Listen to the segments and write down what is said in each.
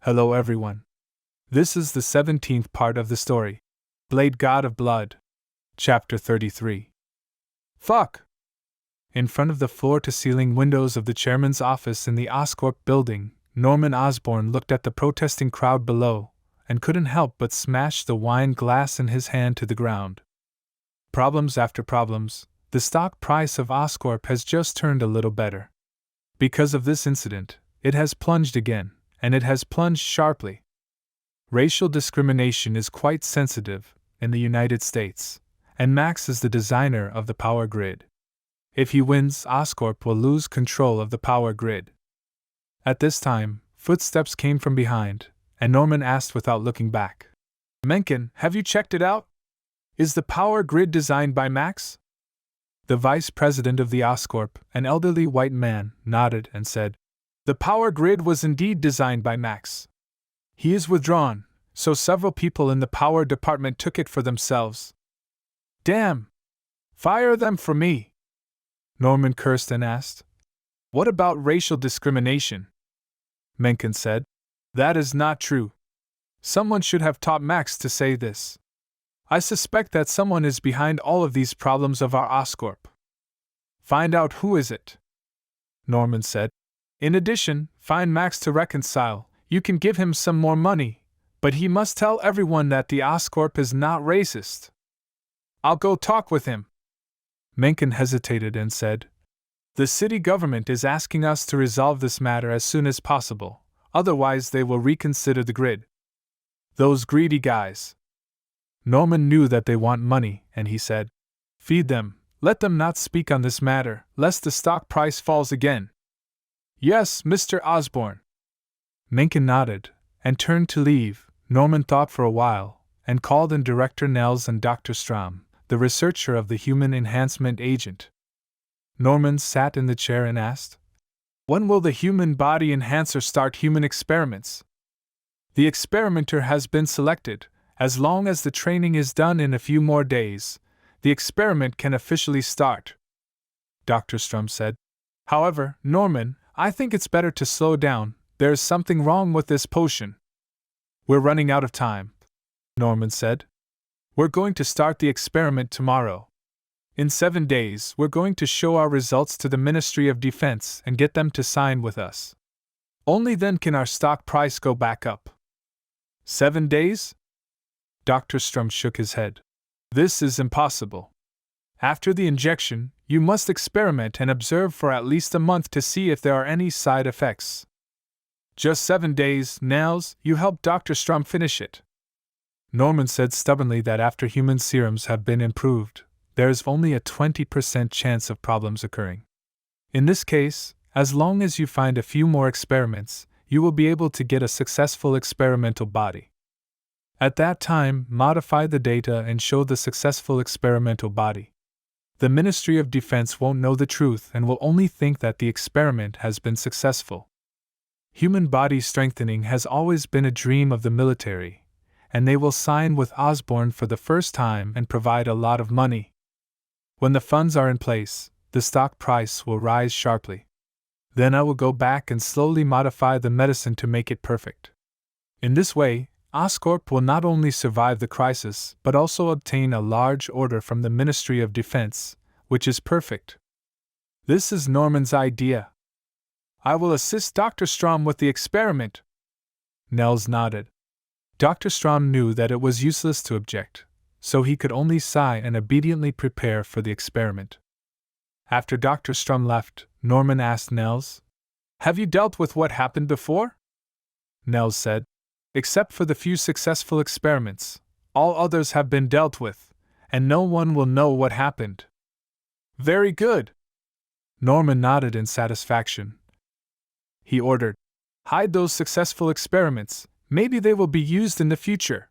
Hello everyone. This is the 17th part of the story. Blade God of Blood. Chapter 33. Fuck! In front of the floor-to-ceiling windows of the chairman's office in the Oscorp building, Norman Osborn looked at the protesting crowd below, and couldn't help but smash the wine glass in his hand to the ground. Problems after problems, the stock price of Oscorp has just turned a little better. Because of this incident, it has plunged again, and it has plunged sharply. Racial discrimination is quite sensitive in the United States, and Max is the designer of the power grid. If he wins, Oscorp will lose control of the power grid. At this time, footsteps came from behind, and Norman asked without looking back. Mencken, have you checked it out? Is the power grid designed by Max? The vice president of the Oscorp, an elderly white man, nodded and said, The power grid was indeed designed by Max. He is withdrawn, so several people in the power department took it for themselves. Damn! Fire them for me! Norman cursed and asked, What about racial discrimination? Mencken said, That is not true. Someone should have taught Max to say this. I suspect that someone is behind all of these problems of our Oscorp. Find out who is it. Norman said. In addition, find Max to reconcile. You can give him some more money, but he must tell everyone that the Oscorp is not racist. I'll go talk with him. Mencken hesitated and said, The city government is asking us to resolve this matter as soon as possible, otherwise they will reconsider the grid. Those greedy guys. Norman knew that they want money, and he said, Feed them, let them not speak on this matter, lest the stock price falls again. Yes, Mr. Osborn. Mencken nodded, and turned to leave. Norman thought for a while, and called in Director Nels and Dr. Strom, the researcher of the Human Enhancement Agent. Norman sat in the chair and asked, When will the human body enhancer start human experiments? The experimenter has been selected. As long as the training is done in a few more days, the experiment can officially start. Dr. Strom said. However, Norman, I think it's better to slow down. There is something wrong with this potion. We're running out of time, Norman said. We're going to start the experiment tomorrow. In 7 days, we're going to show our results to the Ministry of Defense and get them to sign with us. Only then can our stock price go back up. 7 days? Dr. Strom shook his head. This is impossible. After the injection, you must experiment and observe for at least a month to see if there are any side effects. Just 7 days, Nels, you help Dr. Strom finish it. Norman said stubbornly that after human serums have been improved, there is only a 20% chance of problems occurring. In this case, as long as you find a few more experiments, you will be able to get a successful experimental body. At that time, modify the data and show the successful experimental body. The Ministry of Defense won't know the truth and will only think that the experiment has been successful. Human body strengthening has always been a dream of the military, and they will sign with Osborn for the first time and provide a lot of money. When the funds are in place, the stock price will rise sharply. Then I will go back and slowly modify the medicine to make it perfect. In this way, Oscorp will not only survive the crisis but also obtain a large order from the Ministry of Defense, which is perfect. This is Norman's idea. I will assist Dr. Strom with the experiment. Nels nodded. Dr. Strom knew that it was useless to object, so he could only sigh and obediently prepare for the experiment. After Dr. Strom left, Norman asked Nels, Have you dealt with what happened before? Nels said, Except for the few successful experiments, all others have been dealt with, and no one will know what happened. Very good. Norman nodded in satisfaction. He ordered, Hide those successful experiments, maybe they will be used in the future.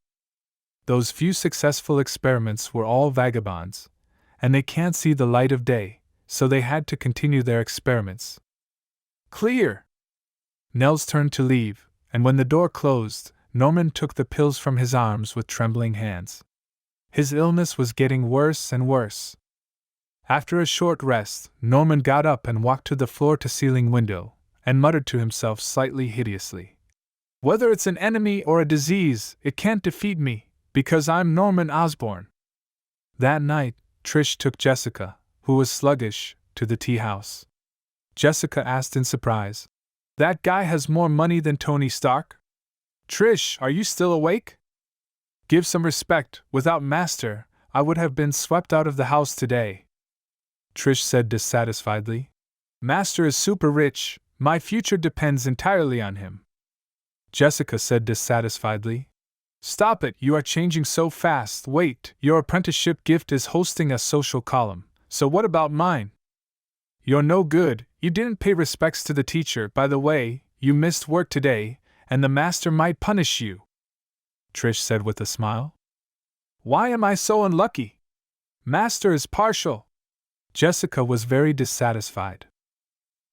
Those few successful experiments were all vagabonds, and they can't see the light of day, so they had to continue their experiments. Clear. Nels turned to leave, and when the door closed, Norman took the pills from his arms with trembling hands. His illness was getting worse and worse. After a short rest, Norman got up and walked to the floor-to-ceiling window, and muttered to himself slightly hideously. Whether it's an enemy or a disease, it can't defeat me, because I'm Norman Osborn. That night, Trish took Jessica, who was sluggish, to the tea house. Jessica asked in surprise, "That guy has more money than Tony Stark? Trish, are you still awake? Give some respect. Without Master, I would have been swept out of the house today." Trish said dissatisfiedly, "Master is super rich. My future depends entirely on him." Jessica said dissatisfiedly, "Stop it, you are changing so fast. Wait, your apprenticeship gift is hosting a social column, so what about mine? You're no good, you didn't pay respects to the teacher. By the way, you missed work today, and the master might punish you." Trish said with a smile. "Why am I so unlucky? Master is partial." Jessica was very dissatisfied.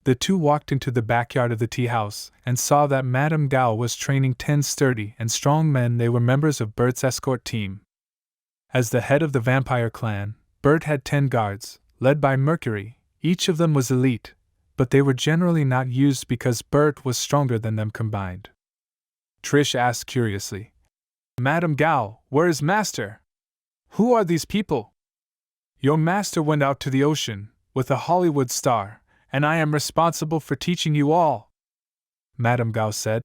The two walked into the backyard of the tea house and saw that Madame Gao was training 10 sturdy and strong men. They were members of Bert's escort team. As the head of the vampire clan, Bert had 10 guards, led by Mercury. Each of them was elite, but they were generally not used because Bert was stronger than them combined. Trish asked curiously, "Madame Gao, where is Master? Who are these people?" "Your master went out to the ocean, with a Hollywood star, and I am responsible for teaching you all," Madame Gao said.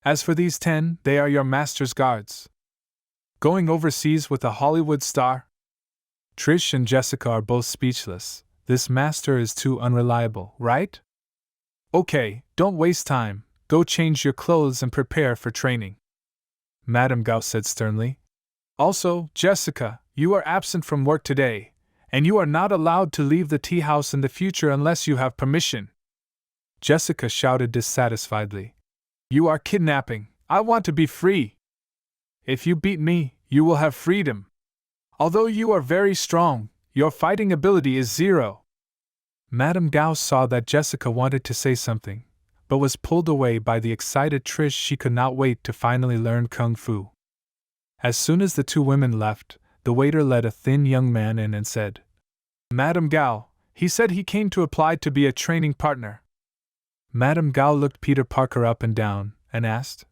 "As for these 10, they are your master's guards." "Going overseas with a Hollywood star?" Trish and Jessica are both speechless. This master is too unreliable, right? "Okay, don't waste time. Go change your clothes and prepare for training," Madame Gao said sternly. "Also, Jessica, you are absent from work today, and you are not allowed to leave the tea house in the future unless you have permission." Jessica shouted dissatisfiedly, "You are kidnapping. I want to be free." "If you beat me, you will have freedom. Although you are very strong, your fighting ability is 0. Madame Gao saw that Jessica wanted to say something, but was pulled away by the excited Trish. She could not wait to finally learn Kung Fu. As soon as the two women left, the waiter led a thin young man in and said, "Madame Gao, he said he came to apply to be a training partner." Madame Gao looked Peter Parker up and down, and asked,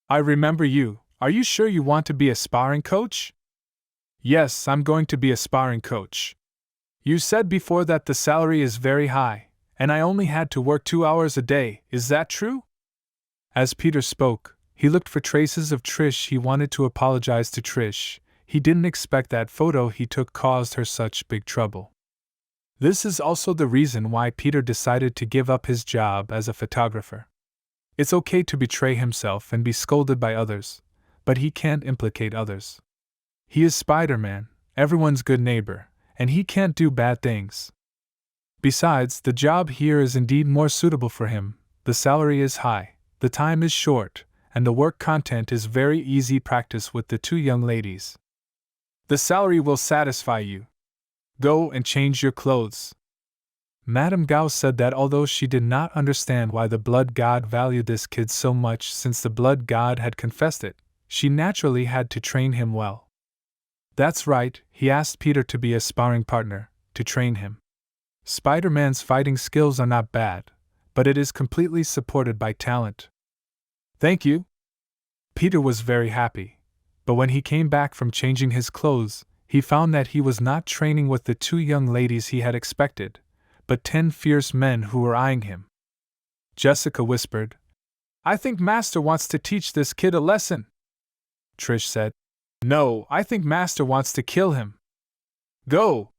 "I remember you. Are you sure you want to be a sparring coach?" "Yes, I'm going to be a sparring coach. You said before that the salary is very high, and I only had to work 2 hours a day, is that true?" As Peter spoke, he looked for traces of Trish. He wanted to apologize to Trish. He didn't expect that photo he took caused her such big trouble. This is also the reason why Peter decided to give up his job as a photographer. It's okay to betray himself and be scolded by others, but he can't implicate others. He is Spider-Man, everyone's good neighbor, and he can't do bad things. Besides, the job here is indeed more suitable for him. The salary is high, the time is short, and the work content is very easy practice with the two young ladies. "The salary will satisfy you. Go and change your clothes." Madame Gao said that although she did not understand why the Blood God valued this kid so much since the Blood God had confessed it, she naturally had to train him well. That's right, he asked Peter to be a sparring partner, to train him. Spider-Man's fighting skills are not bad, but it is completely supported by talent. "Thank you." Peter was very happy, but when he came back from changing his clothes, he found that he was not training with the two young ladies he had expected, but 10 fierce men who were eyeing him. Jessica whispered, "I think Master wants to teach this kid a lesson." Trish said, "No, I think Master wants to kill him. Go."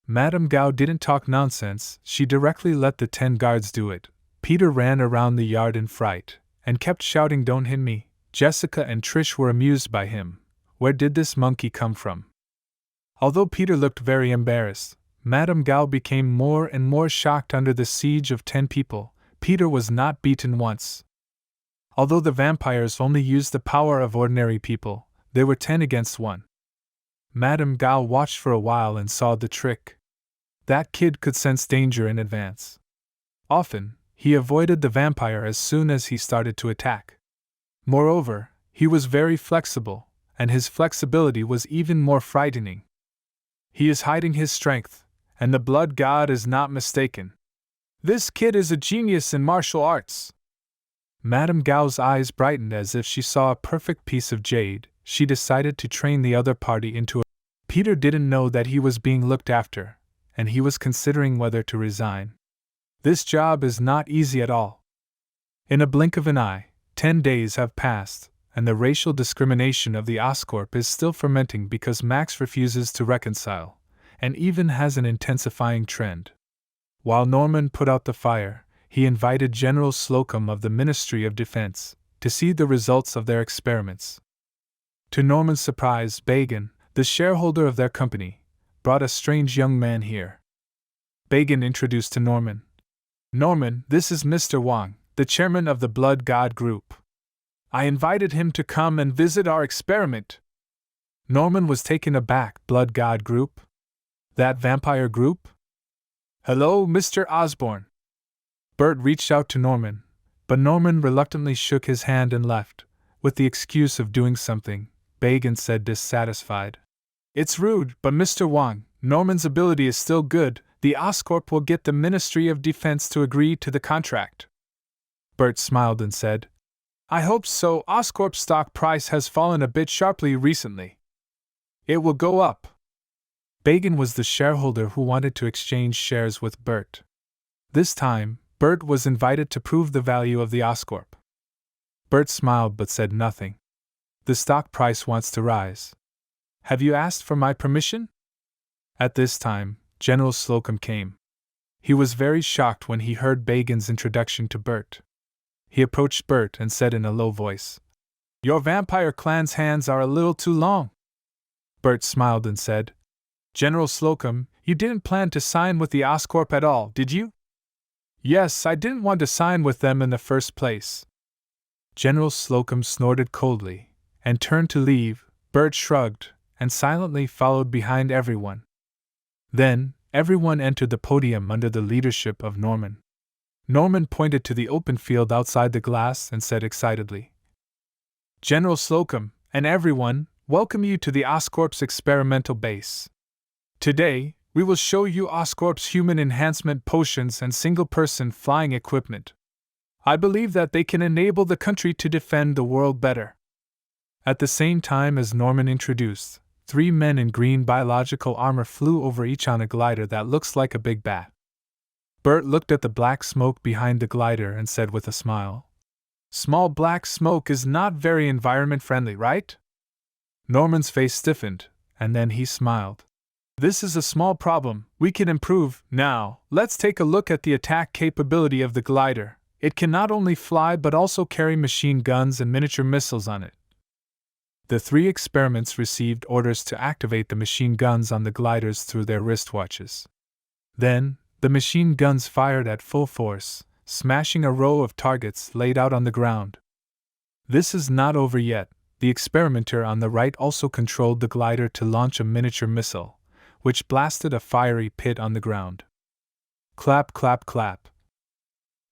Madame Gao didn't talk nonsense, she directly let the 10 guards do it. Peter ran around the yard in fright, and kept shouting, "Don't hit me." Jessica and Trish were amused by him. Where did this monkey come from? Although Peter looked very embarrassed, Madame Gao became more and more shocked. Under the siege of 10 people, Peter was not beaten once. Although the vampires only used the power of ordinary people, they were 10 against 1. Madame Gao watched for a while and saw the trick. That kid could sense danger in advance. Often, he avoided the vampire as soon as he started to attack. Moreover, he was very flexible, and his flexibility was even more frightening. He is hiding his strength, and the Blood God is not mistaken. This kid is a genius in martial arts. Madame Gao's eyes brightened as if she saw a perfect piece of jade. She decided to train the other party into a. Peter didn't know that he was being looked after, and he was considering whether to resign. This job is not easy at all. In a blink of an eye, 10 days have passed, and the racial discrimination of the Oscorp is still fermenting because Max refuses to reconcile, and even has an intensifying trend. While Norman put out the fire, he invited General Slocum of the Ministry of Defense to see the results of their experiments. To Norman's surprise, Bagan, the shareholder of their company, brought a strange young man here. Bagan introduced to Norman. Norman, this is Mr. Wang, the chairman of the Blood God Group. I invited him to come and visit our experiment. Norman was taken aback. Blood God Group? That vampire group? Hello, Mr. Osborne. Bert reached out to Norman, but Norman reluctantly shook his hand and left, with the excuse of doing something. Bagan said, dissatisfied. It's rude, but Mr. Wang, Norman's ability is still good. The Oscorp will get the Ministry of Defense to agree to the contract. Bert smiled and said, I hope so. Oscorp's stock price has fallen a bit sharply recently. It will go up. Bagan was the shareholder who wanted to exchange shares with Bert. This time, Bert was invited to prove the value of the Oscorp. Bert smiled but said nothing. The stock price wants to rise. Have you asked for my permission? At this time, General Slocum came. He was very shocked when he heard Bagan's introduction to Bert. He approached Bert and said in a low voice, Your vampire clan's hands are a little too long. Bert smiled and said, General Slocum, you didn't plan to sign with the Oscorp at all, did you? Yes, I didn't want to sign with them in the first place. General Slocum snorted coldly and turned to leave. Bert shrugged and silently followed behind everyone. Then, everyone entered the podium under the leadership of Norman. Norman pointed to the open field outside the glass and said excitedly, General Slocum, and everyone, welcome you to the Oscorp's experimental base. Today, we will show you Oscorp's human enhancement potions and single-person flying equipment. I believe that they can enable the country to defend the world better. At the same time as Norman introduced, 3 men in green biological armor flew over each on a glider that looks like a big bat. Bert looked at the black smoke behind the glider and said with a smile, Small black smoke is not very environment-friendly, right? Norman's face stiffened, and then he smiled. This is a small problem we can improve. Now, let's take a look at the attack capability of the glider. It can not only fly but also carry machine guns and miniature missiles on it. The 3 experiments received orders to activate the machine guns on the gliders through their wristwatches. Then, the machine guns fired at full force, smashing a row of targets laid out on the ground. This is not over yet. The experimenter on the right also controlled the glider to launch a miniature missile, which blasted a fiery pit on the ground. Clap, clap, clap.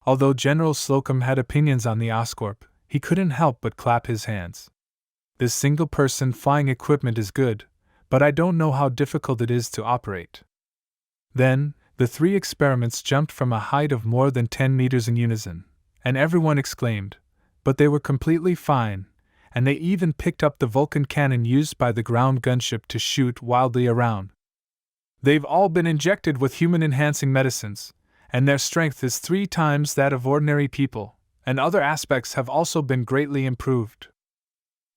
Although General Slocum had opinions on the Oscorp, he couldn't help but clap his hands. This single-person flying equipment is good, but I don't know how difficult it is to operate. Then, the 3 experiments jumped from a height of more than 10 meters in unison, and everyone exclaimed, but they were completely fine, and they even picked up the Vulcan cannon used by the ground gunship to shoot wildly around. They've all been injected with human-enhancing medicines, and their strength is 3 times that of ordinary people, and other aspects have also been greatly improved.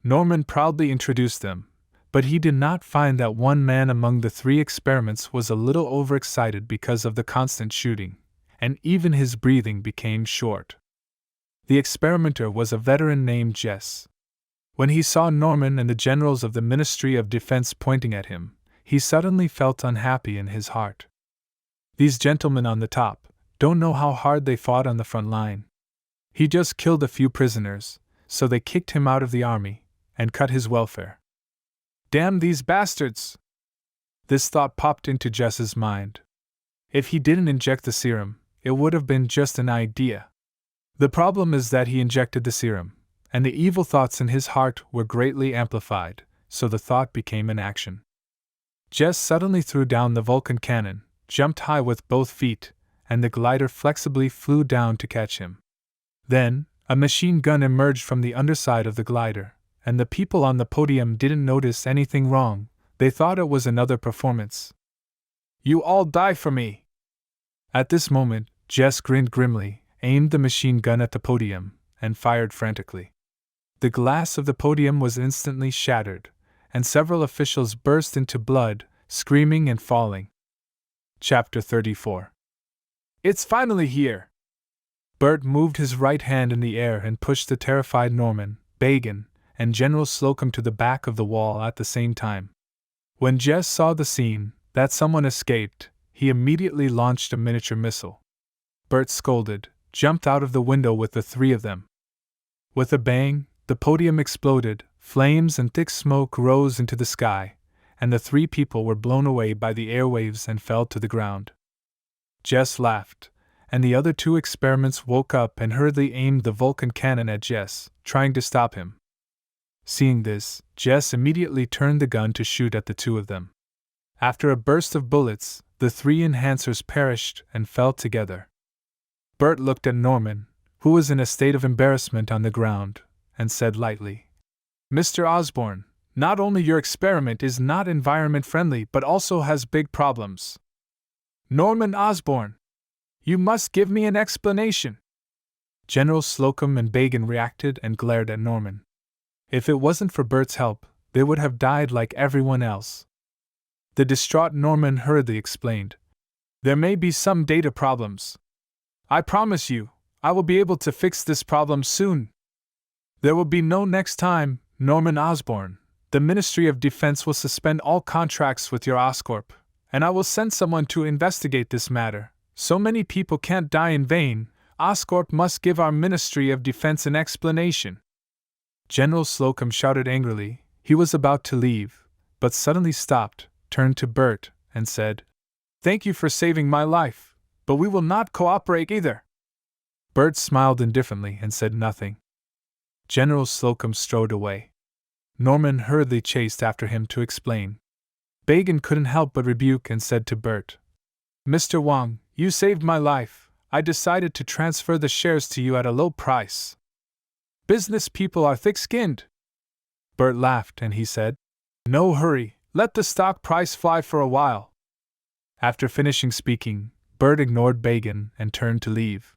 Norman proudly introduced them, but he did not find that one man among the 3 experiments was a little overexcited because of the constant shooting, and even his breathing became short. The experimenter was a veteran named Jess. When he saw Norman and the generals of the Ministry of Defense pointing at him, he suddenly felt unhappy in his heart. These gentlemen on the top don't know how hard they fought on the front line. He just killed a few prisoners, so they kicked him out of the army and cut his welfare. Damn these bastards! This thought popped into Jess's mind. If he didn't inject the serum, it would have been just an idea. The problem is that he injected the serum, and the evil thoughts in his heart were greatly amplified, so the thought became an action. Jess suddenly threw down the Vulcan cannon, jumped high with both feet, and the glider flexibly flew down to catch him. Then, A machine gun emerged from the underside of the glider, and the people on the podium didn't notice anything wrong. They thought it was another performance. "You all die for me!" At this moment, Jess grinned grimly, aimed the machine gun at the podium, and fired frantically. The glass of the podium was instantly shattered, and several officials burst into blood, screaming and falling. Chapter 34. It's finally here! Bert moved his right hand in the air and pushed the terrified Norman, Bagan, and General Slocum to the back of the wall at the same time. When Jess saw the scene, that someone escaped, he immediately launched a miniature missile. Bert scolded, jumped out of the window with the three of them. With a bang, the podium exploded, flames and thick smoke rose into the sky, and the three people were blown away by the airwaves and fell to the ground. Jess laughed, and the other two experiments woke up and hurriedly aimed the Vulcan cannon at Jess, trying to stop him. Seeing this, Jess immediately turned the gun to shoot at the two of them. After a burst of bullets, the three enhancers perished and fell together. Bert looked at Norman, who was in a state of embarrassment on the ground, and said lightly, "Mr. Osborne, not only your experiment is not environment-friendly but also has big problems." "Norman Osborne! You must give me an explanation!" General Slocum and Bagan reacted and glared at Norman. If it wasn't for Bert's help, they would have died like everyone else. The distraught Norman hurriedly explained, "There may be some data problems. I promise you, I will be able to fix this problem soon. There will be no next time, Norman Osborne. The Ministry of Defense will suspend all contracts with your Oscorp, and I will send someone to investigate this matter. So many people can't die in vain. Oscorp must give our Ministry of Defense an explanation." General Slocum shouted angrily. He was about to leave, but suddenly stopped, turned to Bert, and said, "Thank you for saving my life, but we will not cooperate either." Bert smiled indifferently and said nothing. General Slocum strode away. Norman hurriedly chased after him to explain. Bagan couldn't help but rebuke and said to Bert, "Mr. Wang, you saved my life. I decided to transfer the shares to you at a low price. Business people are thick-skinned." Bert laughed and he said, "No hurry, let the stock price fly for a while." After finishing speaking, Bert ignored Bagan and turned to leave.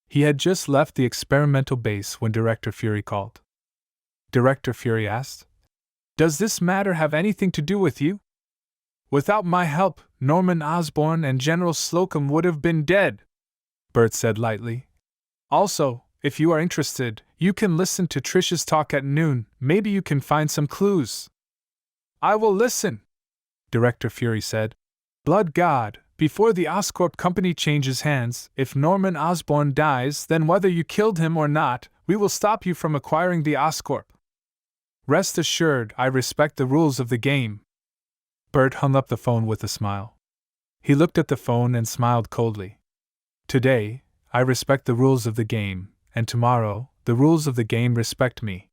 He had just left the experimental base when Director Fury called. Director Fury asked, "Does this matter have anything to do with you?" "Without my help, Norman Osborne and General Slocum would have been dead," Bert said lightly. "Also, if you are interested, you can listen to Trish's talk at noon. Maybe you can find some clues." "I will listen," Director Fury said. "Blood God, before the Oscorp company changes hands, if Norman Osborne dies, then whether you killed him or not, we will stop you from acquiring the Oscorp. Rest assured, I respect the rules of the game." Bert hung up the phone with a smile. He looked at the phone and smiled coldly. "Today, I respect the rules of the game, and tomorrow, the rules of the game respect me.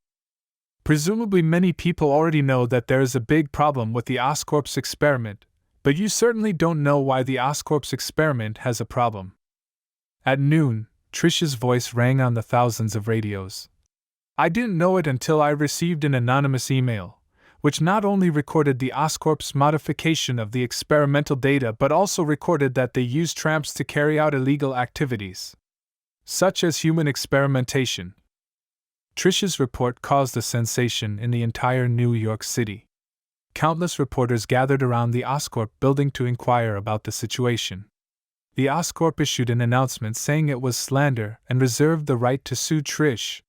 Presumably many people already know that there is a big problem with the Oscorp's experiment, but you certainly don't know why the Oscorp's experiment has a problem." At noon, Trish's voice rang on the thousands of radios. "I didn't know it until I received an anonymous email, which not only recorded the Oscorp's modification of the experimental data but also recorded that they used tramps to carry out illegal activities, such as human experimentation." Trish's report caused a sensation in the entire New York City. Countless reporters gathered around the Oscorp building to inquire about the situation. The Oscorp issued an announcement saying it was slander and reserved the right to sue Trish.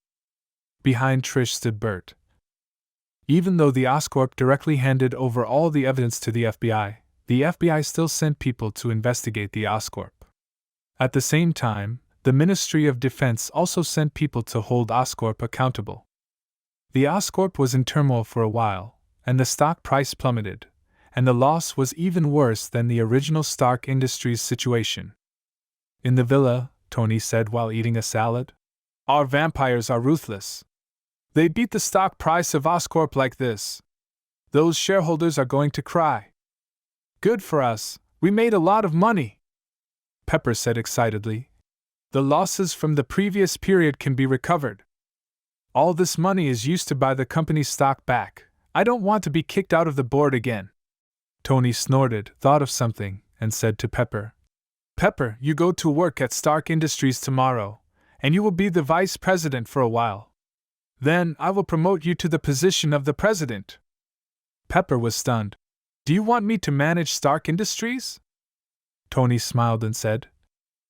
Behind Trish stood Bert. Even though the Oscorp directly handed over all the evidence to the FBI still sent people to investigate the Oscorp. At the same time, the Ministry of Defense also sent people to hold Oscorp accountable. The Oscorp was in turmoil for a while, and the stock price plummeted, and the loss was even worse than the original Stark Industries situation. In the villa, Tony said while eating a salad, "Our vampires are ruthless. They beat the stock price of Oscorp like this. Those shareholders are going to cry. Good for us, we made a lot of money," Pepper said excitedly. The losses from the previous period can be recovered. All this money is used to buy the company's stock back. I don't want to be kicked out of the board again. Tony snorted, thought of something, and said to Pepper, Pepper, you go to work at Stark Industries tomorrow, and you will be the vice president for a while. Then I will promote you to the position of the president. Pepper was stunned. Do you want me to manage Stark Industries? Tony smiled and said,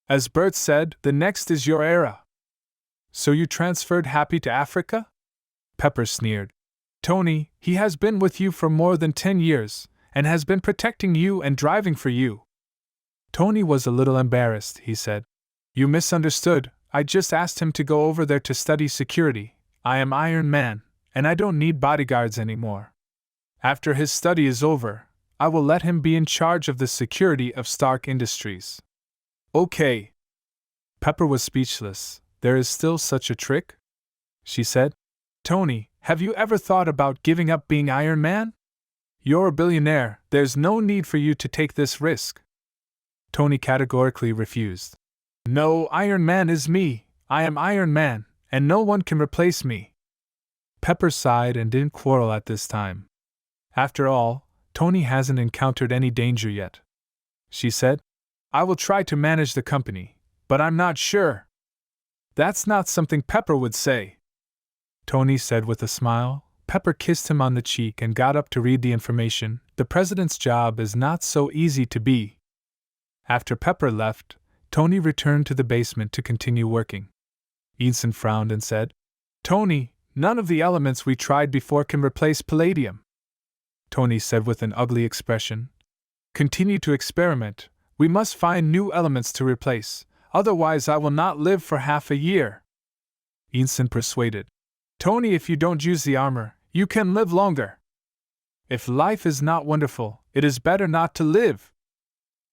As Bert said, the next is your era. So you transferred Happy to Africa? Pepper sneered. Tony, he has been with you for more than 10 years, and has been protecting you and driving for you. Tony was a little embarrassed, he said. You misunderstood, I just asked him to go over there to study security. I am Iron Man, and I don't need bodyguards anymore. After his study is over, I will let him be in charge of the security of Stark Industries. Okay. Pepper was speechless. There is still such a trick? She said. Tony, have you ever thought about giving up being Iron Man? You're a billionaire, there's no need for you to take this risk. Tony categorically refused. No, Iron Man is me. I am Iron Man, and no one can replace me. Pepper sighed and didn't quarrel at this time. After all, Tony hasn't encountered any danger yet. She said, I will try to manage the company, but I'm not sure. That's not something Pepper would say. Tony said with a smile. Pepper kissed him on the cheek and got up to read the information. The president's job is not so easy to be. After Pepper left, Tony returned to the basement to continue working. Ensign frowned and said, Tony, none of the elements we tried before can replace palladium. Tony said with an ugly expression. Continue to experiment. We must find new elements to replace, otherwise I will not live for half a year. Ensign persuaded. Tony, if you don't use the armor, you can live longer. If life is not wonderful, it is better not to live.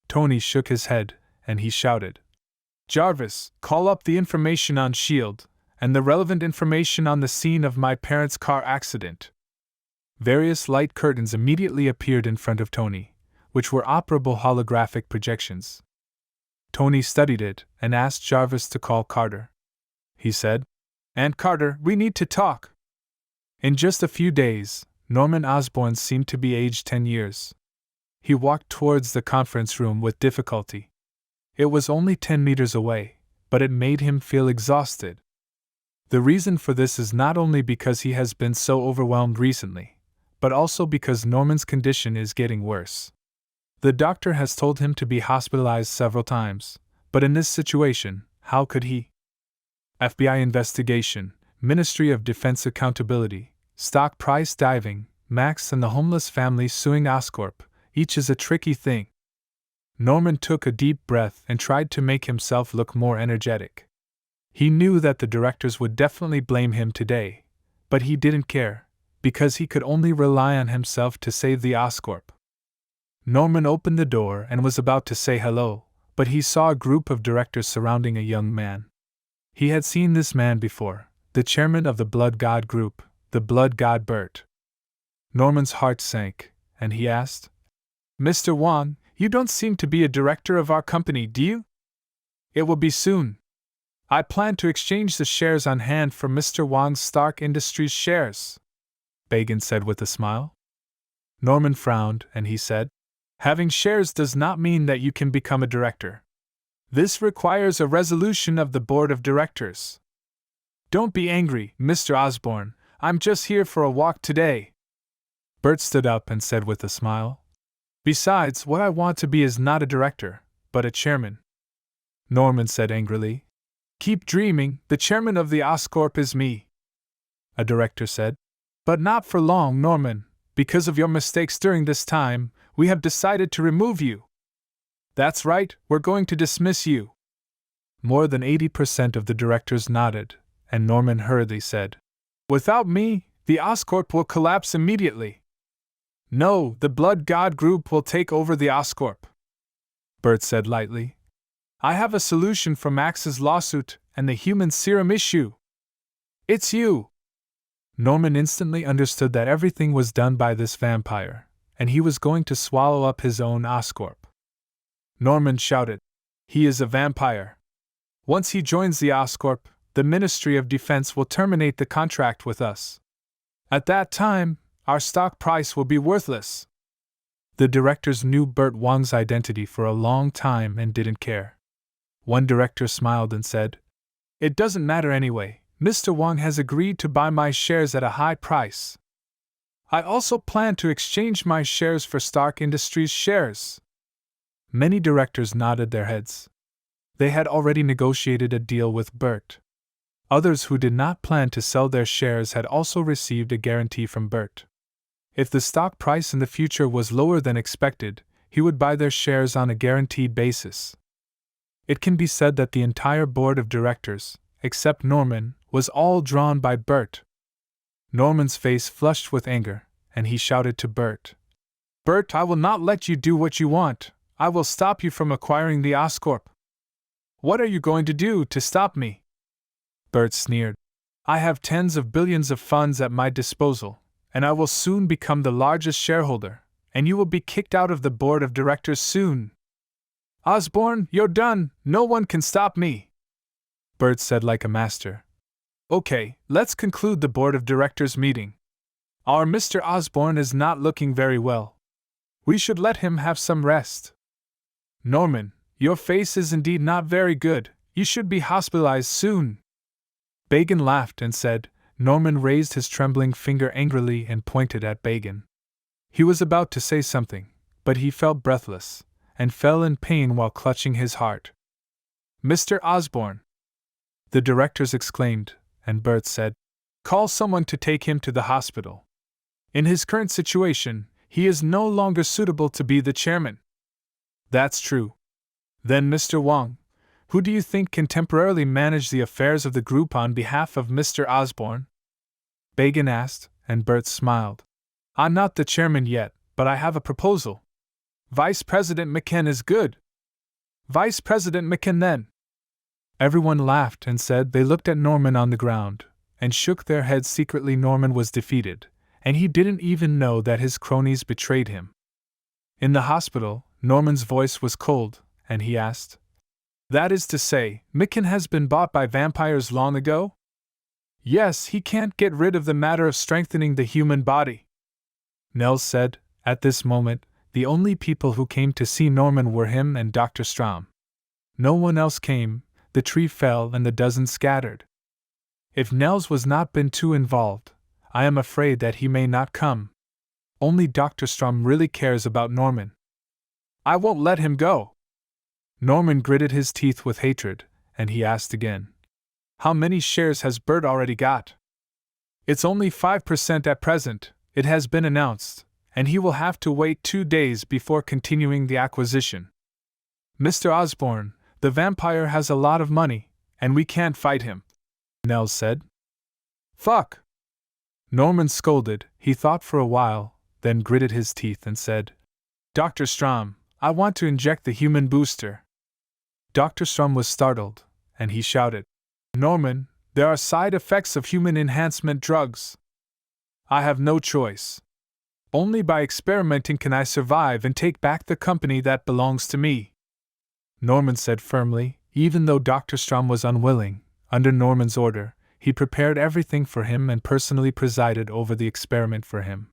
Tony shook his head, and he shouted. Jarvis, call up the information on S.H.I.E.L.D., and the relevant information on the scene of my parents' car accident. Various light curtains immediately appeared in front of Tony, which were operable holographic projections. Tony studied it and asked Jarvis to call Carter. He said, Aunt Carter, we need to talk. In just a few days, Norman Osborn seemed to be aged 10 years. He walked towards the conference room with difficulty. It was only 10 meters away, but it made him feel exhausted. The reason for this is not only because he has been so overwhelmed recently, but also because Norman's condition is getting worse. The doctor has told him to be hospitalized several times, but in this situation, how could he? FBI investigation, Ministry of Defense accountability, stock price diving, Max and the homeless family suing Oscorp, each is a tricky thing. Norman took a deep breath and tried to make himself look more energetic. He knew that the directors would definitely blame him today, but he didn't care, because he could only rely on himself to save the Oscorp. Norman opened the door and was about to say hello, but he saw a group of directors surrounding a young man. He had seen this man before, the chairman of the Blood God Group, the Blood God Bert. Norman's heart sank, and he asked, Mr. Wong, you don't seem to be a director of our company, do you? It will be soon. I plan to exchange the shares on hand for Mr. Wong's Stark Industries shares, Bagan said with a smile. Norman frowned, and he said, Having shares does not mean that you can become a director. This requires a resolution of the board of directors. Don't be angry, Mr. Osborn, I'm just here for a walk today. Bert stood up and said with a smile, Besides, what I want to be is not a director, but a chairman. Norman said angrily, Keep dreaming, the chairman of the Oscorp is me. A director said, But not for long, Norman. Because of your mistakes during this time, we have decided to remove you. That's right, we're going to dismiss you. More than 80% of the directors nodded, and Norman hurriedly said, Without me, the Oscorp will collapse immediately. No, the Blood God Group will take over the Oscorp. Bert said lightly, I have a solution for Max's lawsuit and the human serum issue. It's you. Norman instantly understood that everything was done by this vampire, and he was going to swallow up his own Oscorp. Norman shouted, He is a vampire. Once he joins the Oscorp, the Ministry of Defense will terminate the contract with us. At that time, our stock price will be worthless. The directors knew Bert Wong's identity for a long time and didn't care. One director smiled and said, "It doesn't matter anyway. Mr. Wong has agreed to buy my shares at a high price. I also plan to exchange my shares for Stark Industries shares." Many directors nodded their heads. They had already negotiated a deal with Bert. Others who did not plan to sell their shares had also received a guarantee from Bert. If the stock price in the future was lower than expected, he would buy their shares on a guaranteed basis. It can be said that the entire board of directors, except Norman, was all drawn by Bert. Norman's face flushed with anger, and he shouted to Bert, "Bert, I will not let you do what you want. I will stop you from acquiring the Oscorp." "What are you going to do to stop me?" Bert sneered. "I have tens of billions of funds at my disposal, and I will soon become the largest shareholder, and you will be kicked out of the board of directors soon." "Osborne, you're done. No one can stop me," Bert said like a master. "Okay, let's conclude the board of directors meeting. Our Mr. Osborne is not looking very well. We should let him have some rest. Norman, your face is indeed not very good. You should be hospitalized soon." Bagan laughed and said. Norman raised his trembling finger angrily and pointed at Bagan. He was about to say something, but he felt breathless, and fell in pain while clutching his heart. "Mr. Osborne!" the directors exclaimed, and Bert said, "Call someone to take him to the hospital. In his current situation, he is no longer suitable to be the chairman." "That's true. Then, Mr. Wong, who do you think can temporarily manage the affairs of the group on behalf of Mr. Osborne?" Bagan asked, and Bert smiled. "I'm not the chairman yet, but I have a proposal. Vice President McKen is good." "Vice President McKen then." Everyone laughed and said they looked at Norman on the ground, and shook their heads secretly. Norman was defeated, and he didn't even know that his cronies betrayed him. In the hospital, Norman's voice was cold, and he asked, "That is to say, McKen has been bought by vampires long ago?" "Yes, he can't get rid of the matter of strengthening the human body," Nels said. At this moment, the only people who came to see Norman were him and Dr. Strom. No one else came. The tree fell and the dozens scattered. If Nels was not been too involved, I am afraid that he may not come. Only Dr. Strom really cares about Norman. "I won't let him go." Norman gritted his teeth with hatred, and he asked again, "How many shares has Bert already got?" "It's only 5% at present, it has been announced, and he will have to wait 2 days before continuing the acquisition." "Mr. Osborne, the vampire has a lot of money, and we can't fight him," Nels said. "Fuck!" Norman scolded. He thought for a while, then gritted his teeth and said, "Dr. Strom, I want to inject the human booster." Dr. Strom was startled, and he shouted, "Norman, there are side effects of human enhancement drugs. I have no choice. Only by experimenting can I survive and take back the company that belongs to me," Norman said firmly. Even though Dr. Strom was unwilling, under Norman's order, he prepared everything for him and personally presided over the experiment for him.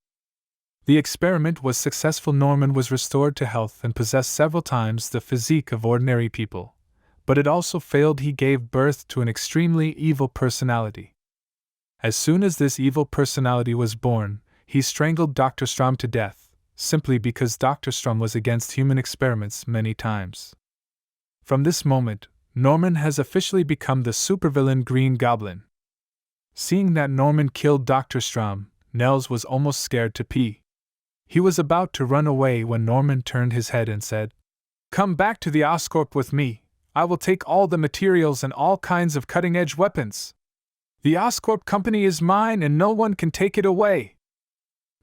The experiment was successful. Norman was restored to health and possessed several times the physique of ordinary people, but it also failed. He gave birth to an extremely evil personality. As soon as this evil personality was born, he strangled Dr. Strom to death, simply because Dr. Strom was against human experiments many times. From this moment, Norman has officially become the supervillain Green Goblin. Seeing that Norman killed Dr. Strom, Nels was almost scared to pee. He was about to run away when Norman turned his head and said, "Come back to the Oscorp with me. I will take all the materials and all kinds of cutting-edge weapons. The Oscorp company is mine and no one can take it away."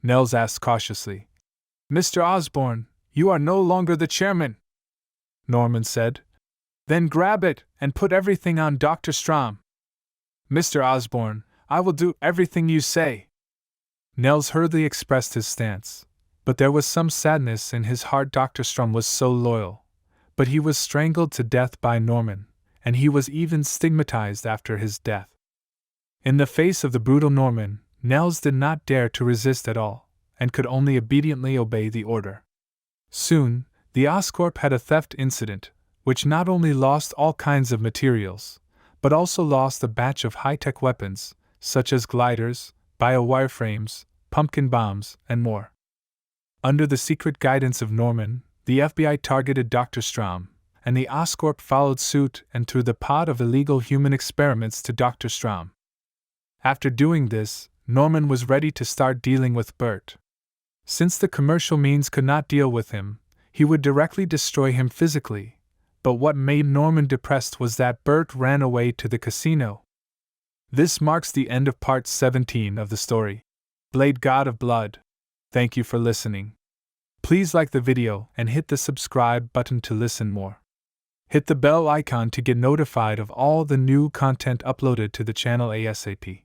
Nels asked cautiously, "Mr. Osborne, you are no longer the chairman." Norman said, "Then grab it and put everything on Dr. Strom." "Mr. Osborne, I will do everything you say." Nels hurriedly expressed his stance, but there was some sadness in his heart. Dr. Strom was so loyal, but he was strangled to death by Norman, and he was even stigmatized after his death. In the face of the brutal Norman, Nels did not dare to resist at all, and could only obediently obey the order. Soon, the Oscorp had a theft incident, which not only lost all kinds of materials, but also lost a batch of high-tech weapons, such as gliders, bio-wireframes, pumpkin bombs, and more. Under the secret guidance of Norman, the FBI targeted Dr. Strahm, and the Oscorp followed suit and threw the pot of illegal human experiments to Dr. Strahm. After doing this, Norman was ready to start dealing with Bert. Since the commercial means could not deal with him, he would directly destroy him physically, but what made Norman depressed was that Bert ran away to the casino. This marks the end of part 17 of the story, Blade God of Blood. Thank you for listening. Please like the video and hit the subscribe button to listen more. Hit the bell icon to get notified of all the new content uploaded to the channel ASAP.